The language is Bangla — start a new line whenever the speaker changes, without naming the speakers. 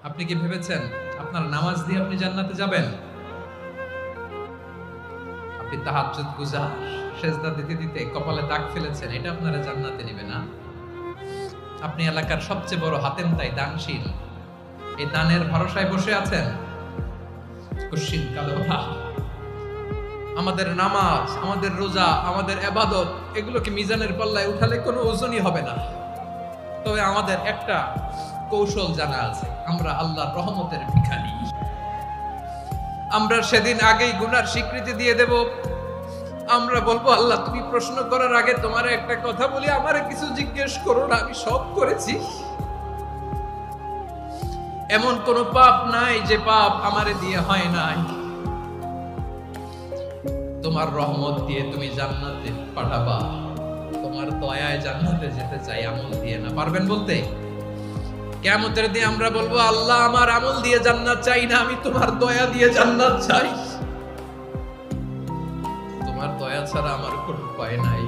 আপনি কি ভেবেছেন আপনার নামাজ দিয়ে আপনি জান্নাতে যাবেন? আপনি তাহাজ্জুদ গুজার, সেজদা দিতে দিতে কপালে দাগ ফেলেছেন, এটা আপনারা জান্নাতে নেবে না। আপনি এলাকার সবচেয়ে বড় হাতেমতাই, দানশীল, এই দানের ভরসায় বসে আছেন। কুশ্চিন কালো ভাব। আমাদের নামাজ, আমাদের রোজা, আমাদের ইবাদত, এগুলোকে মিজানের পাল্লায় উঠালে কোনো ওজনই হবে না। তবে আমাদের একটা কৌশল জানা আছে, আমরা আল্লাহর রহমতের ভিখারি। আমরা সেদিন আগেই গুনার স্বীকৃতি দিয়ে দেব। আমরা বলবো, আল্লাহ তুমি প্রশ্ন করার আগে তোমার একটা কথা বলি, আমারে কিছু জিজ্ঞেস করো না, আমি সব করেছি। এমন কোন পাপ নাই যে পাপ আমারে দিয়ে হয় নাই। তোমার রহমত দিয়ে তুমি জান্নাতে পাঠাবা, তোমার দয়ায় জান্নাতে যেতে চাই, আমল দিয়ে না। পারবেন বলতে? কিয়ামতের দিন আমরা বলবো, আল্লাহ আমার আমল দিয়ে জান্নাত চাই না, আমি তোমার দয়া দিয়ে জান্নাত চাই। তোমার দয়া ছাড়া আমার কোনো উপায় নাই।